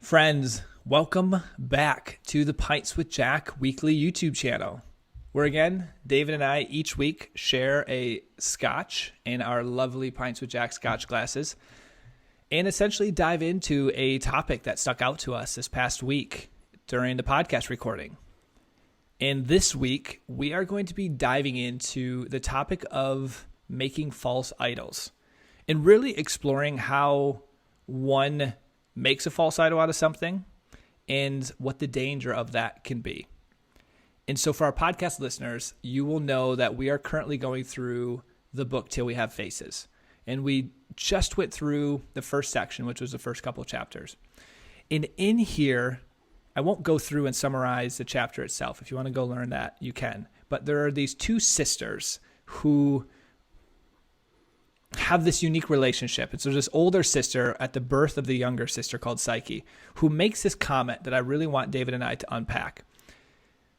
Friends, welcome back to the Pints with Jack weekly YouTube channel, where again, David and I each week share a scotch in our lovely Pints with Jack scotch glasses and essentially dive into a topic that stuck out to us this past week during the podcast recording. And this week, we are going to be diving into the topic of making false idols and really exploring how one makes a false idol out of something and what the danger of that can be. And so for our podcast listeners, you will know that we are currently going through the book Till We Have Faces. And we just went through the first section, which was the first couple of chapters. And in here, I won't go through and summarize the chapter itself. If you want to go learn that, you can. But there are these two sisters who have this unique relationship. And so this older sister at the birth of the younger sister called Psyche, who makes this comment that I really want David and I to unpack.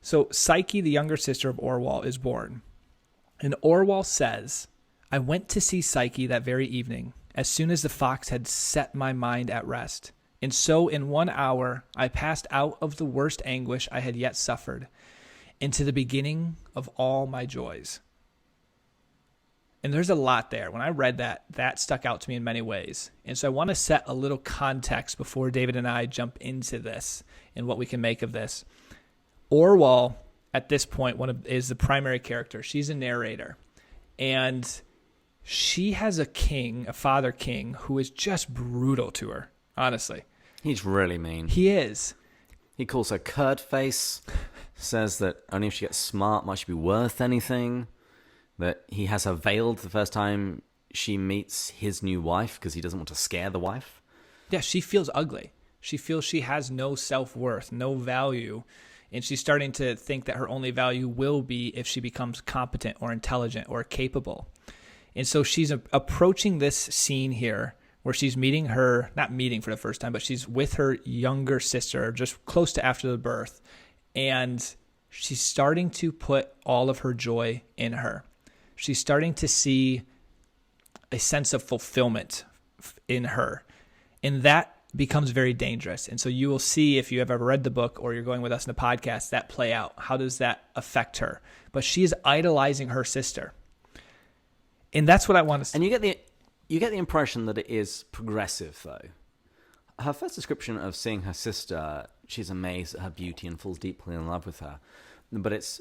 So Psyche, the younger sister of Orwell, is born. And Orwell says, "I went to see Psyche that very evening, as soon as the fox had set my mind at rest. And so in 1 hour, I passed out of the worst anguish I had yet suffered, into the beginning of all my joys." And there's a lot there. When I read that, that stuck out to me in many ways. And so I want to set a little context before David and I jump into this and what we can make of this. Orwell, at this point, is the primary character. She's a narrator. And she has a king, a father king, who is just brutal to her, honestly. He's really mean. He is. He calls her curd face, says that only if she gets smart might she be worth anything, that he has her veiled the first time she meets his new wife because he doesn't want to scare the wife. Yeah, she feels ugly. She feels she has no self-worth, no value, and she's starting to think that her only value will be if she becomes competent or intelligent or capable. And so she's approaching this scene here where she's meeting her, not meeting for the first time, but she's with her younger sister just close to after the birth, and she's starting to put all of her joy in her. She's starting to see a sense of fulfillment in her. And that becomes very dangerous. And so you will see, if you have ever read the book or you're going with us in the podcast, that play out. How does that affect her? But she is idolizing her sister. And that's what I want to say. And you get the impression that it is progressive, though. Her first description of seeing her sister, she's amazed at her beauty and falls deeply in love with her. But it's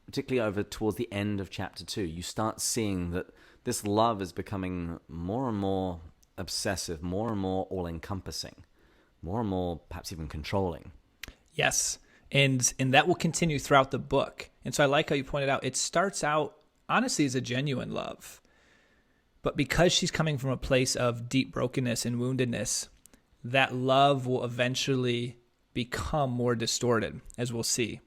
particularly over towards the end of chapter 2, you start seeing that this love is becoming more and more obsessive, more and more all-encompassing, more and more perhaps even controlling. Yes, and that will continue throughout the book. And so I like how you pointed out, it starts out, honestly, as a genuine love. But because she's coming from a place of deep brokenness and woundedness, that love will eventually become more distorted, as we'll see.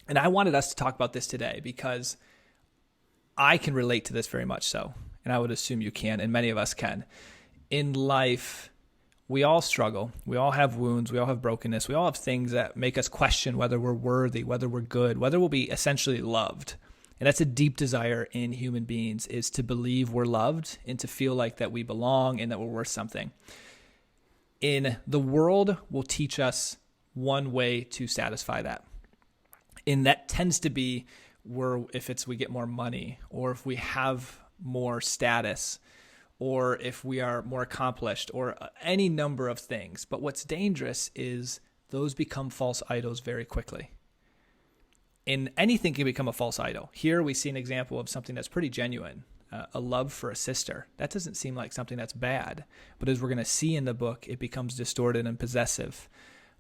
And I wanted us to talk about this today because I can relate to this very much so. And I would assume you can, and many of us can. In life, we all struggle. We all have wounds. We all have brokenness. We all have things that make us question whether we're worthy, whether we're good, whether we'll be essentially loved. And that's a deep desire in human beings, is to believe we're loved and to feel like that we belong and that we're worth something. In the world will teach us one way to satisfy that. And that tends to be if we get more money, or if we have more status, or if we are more accomplished, or any number of things. But what's dangerous is those become false idols very quickly. And anything can become a false idol. Here we see an example of something that's pretty genuine, a love for a sister. That doesn't seem like something that's bad. But as we're going to see in the book, it becomes distorted and possessive.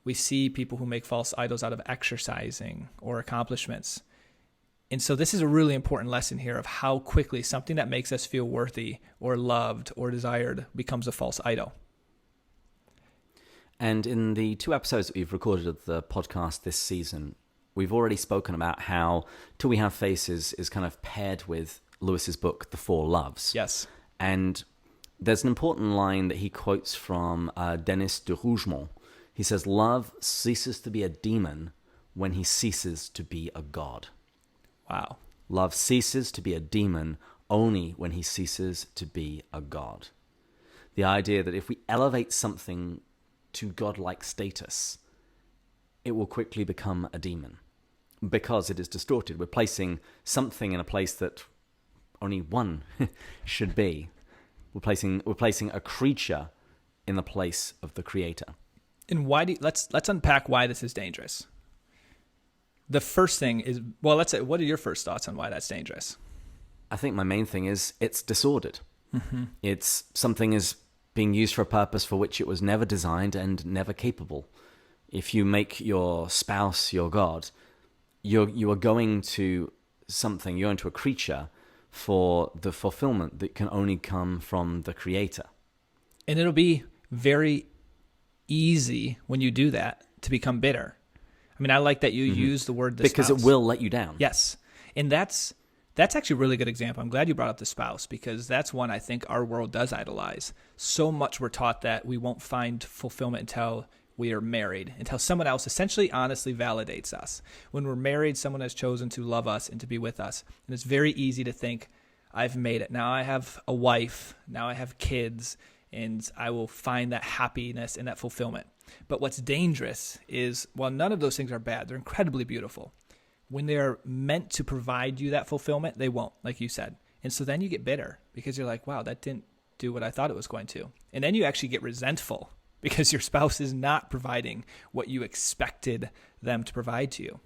We see people who make false idols out of exercising or accomplishments. And so this is a really important lesson here of how quickly something that makes us feel worthy or loved or desired becomes a false idol. And in the 2 episodes that we've recorded of the podcast this season, we've already spoken about how Till We Have Faces is kind of paired with Lewis's book, The Four Loves. Yes. And there's an important line that he quotes from Denis de Rougemont. He says, "Love ceases to be a demon when he ceases to be a god." Wow. Love ceases to be a demon only when he ceases to be a god. The idea that if we elevate something to godlike status, it will quickly become a demon because it is distorted. We're placing something in a place that only one should be. We're placing a creature in the place of the creator. And let's unpack why this is dangerous. The first thing is, well, let's say, what are your first thoughts on why that's dangerous? I think my main thing is it's disordered. Mm-hmm. It's something is being used for a purpose for which it was never designed and never capable. If you make your spouse your God, you are going to something, you're into a creature for the fulfillment that can only come from the creator. And it'll be very easy when you do that to become bitter. I mean, I like that you use the word the because spouse. It will let you down. Yes. And that's actually a really good example. I'm glad you brought up the spouse, because that's one I think our world does idolize. So much we're taught that we won't find fulfillment until we are married, until someone else essentially honestly validates us. When we're married, someone has chosen to love us and to be with us. And it's very easy to think, I've made it. Now I have a wife. Now I have kids. And I will find that happiness and that fulfillment. But what's dangerous is, while none of those things are bad, they're incredibly beautiful. When they're meant to provide you that fulfillment, they won't, like you said. And so then you get bitter because you're like, wow, that didn't do what I thought it was going to. And then you actually get resentful because your spouse is not providing what you expected them to provide to you.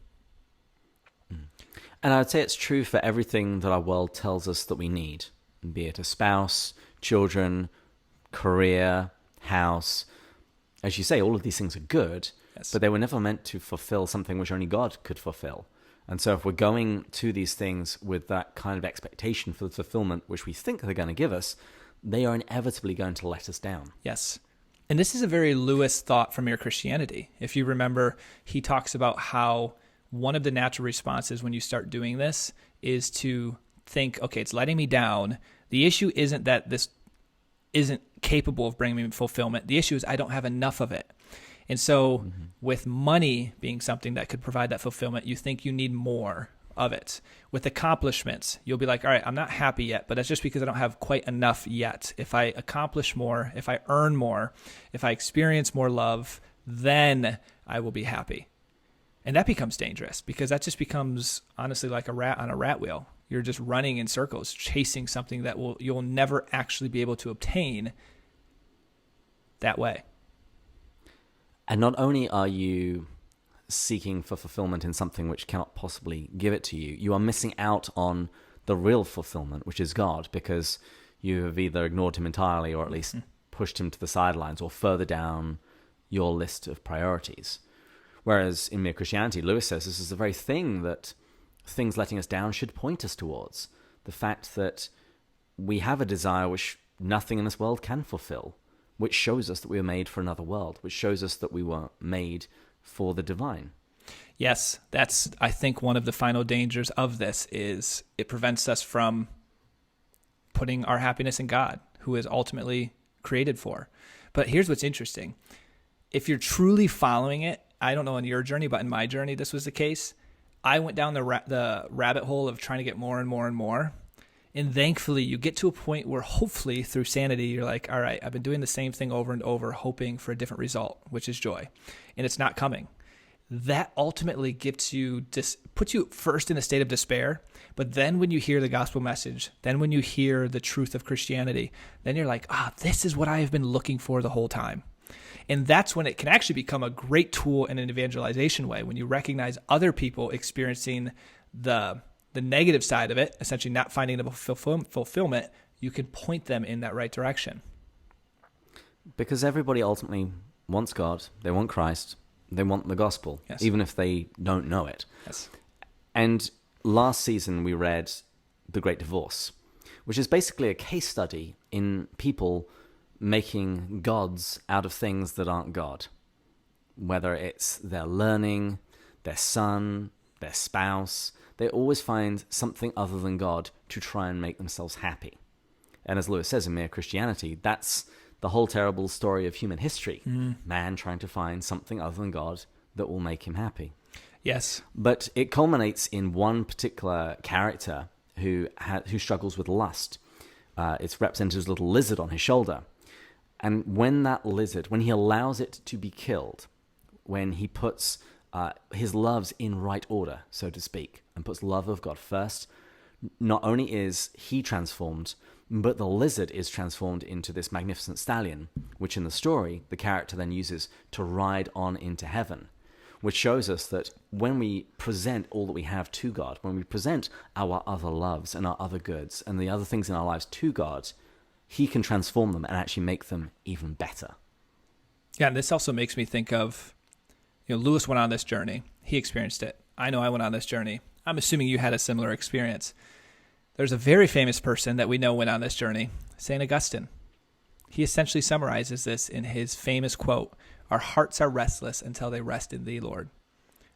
And I would say it's true for everything that our world tells us that we need, be it a spouse, children, career, house. As you say, all of these things are good, yes, but they were never meant to fulfill something which only God could fulfill. And so if we're going to these things with that kind of expectation for the fulfillment which we think they're going to give us, they are inevitably going to let us down. Yes. And this is a very Lewis thought from Mere Christianity. If you remember, he talks about how one of the natural responses when you start doing this is to think, okay, it's letting me down. The issue isn't that this isn't capable of bringing me fulfillment. The issue is I don't have enough of it. And so with money being something that could provide that fulfillment, you think you need more of it. With accomplishments, you'll be like, all right, I'm not happy yet, but that's just because I don't have quite enough yet. If I accomplish more, if I earn more, if I experience more love, then I will be happy. And that becomes dangerous because that just becomes honestly like a rat on a rat wheel. You're just running in circles, chasing something that you'll never actually be able to obtain that way. And not only are you seeking for fulfillment in something which cannot possibly give it to you, you are missing out on the real fulfillment, which is God, because you have either ignored him entirely or at least pushed him to the sidelines or further down your list of priorities. Whereas in Mere Christianity, Lewis says this is the very thing that things letting us down should point us towards. The fact that we have a desire which nothing in this world can fulfill, which shows us that we were made for another world, which shows us that we were made for the divine. Yes, that's, I think, one of the final dangers of this is it prevents us from putting our happiness in God, who is ultimately created for. But here's what's interesting. If you're truly following it, I don't know in your journey, but in my journey, this was the case. I went down the rabbit hole of trying to get more and more and more. And thankfully, you get to a point where hopefully through sanity, you're like, all right, I've been doing the same thing over and over, hoping for a different result, which is joy. And it's not coming. That ultimately puts you first in a state of despair. But then when you hear the gospel message, then when you hear the truth of Christianity, then you're like, this is what I have been looking for the whole time. And that's when it can actually become a great tool in an evangelization way, when you recognize other people experiencing the negative side of it, essentially not finding the fulfillment, you can point them in that right direction. Because everybody ultimately wants God, they want Christ, they want the gospel, yes, even if they don't know it. Yes. And last season we read The Great Divorce, which is basically a case study in people making gods out of things that aren't God. Whether it's their learning, their son, their spouse, they always find something other than God to try and make themselves happy. And as Lewis says in Mere Christianity, that's the whole terrible story of human history. Man trying to find something other than God that will make him happy. Yes. But it culminates in one particular character who struggles with lust. It's represented as a little lizard on his shoulder. And when that lizard, when he allows it to be killed, when he puts his loves in right order, so to speak, and puts love of God first, not only is he transformed, but the lizard is transformed into this magnificent stallion, which in the story, the character then uses to ride on into heaven, which shows us that when we present all that we have to God, when we present our other loves and our other goods and the other things in our lives to God, he can transform them and actually make them even better. Yeah, and this also makes me think of, Lewis went on this journey. He experienced it. I know I went on this journey. I'm assuming you had a similar experience. There's a very famous person that we know went on this journey, St. Augustine. He essentially summarizes this in his famous quote, "Our hearts are restless until they rest in thee, Lord."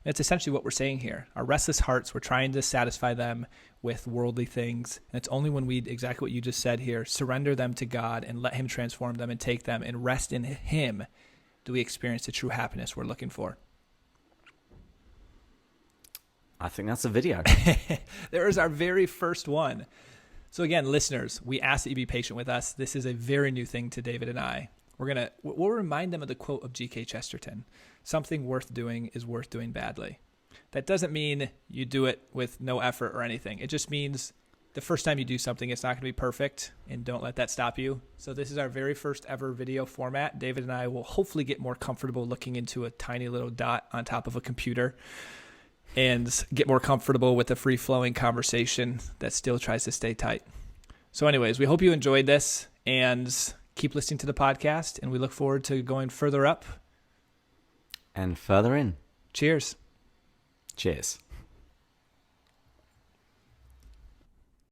And it's essentially what we're saying here. Our restless hearts, we're trying to satisfy them with worldly things. And it's only when we, exactly what you just said here, surrender them to God and let him transform them and take them and rest in him, do we experience the true happiness we're looking for. I think that's a video. There is our very first one. So again, listeners, we ask that you be patient with us. This is a very new thing to David and I. We'll remind them of the quote of G.K. Chesterton. Something worth doing is worth doing badly. That doesn't mean you do it with no effort or anything. It just means the first time you do something, it's not going to be perfect, and don't let that stop you. So this is our very first ever video format. David and I will hopefully get more comfortable looking into a tiny little dot on top of a computer and get more comfortable with a free-flowing conversation that still tries to stay tight. So anyways, we hope you enjoyed this, and keep listening to the podcast, and we look forward to going further up and further in. Cheers. Cheers.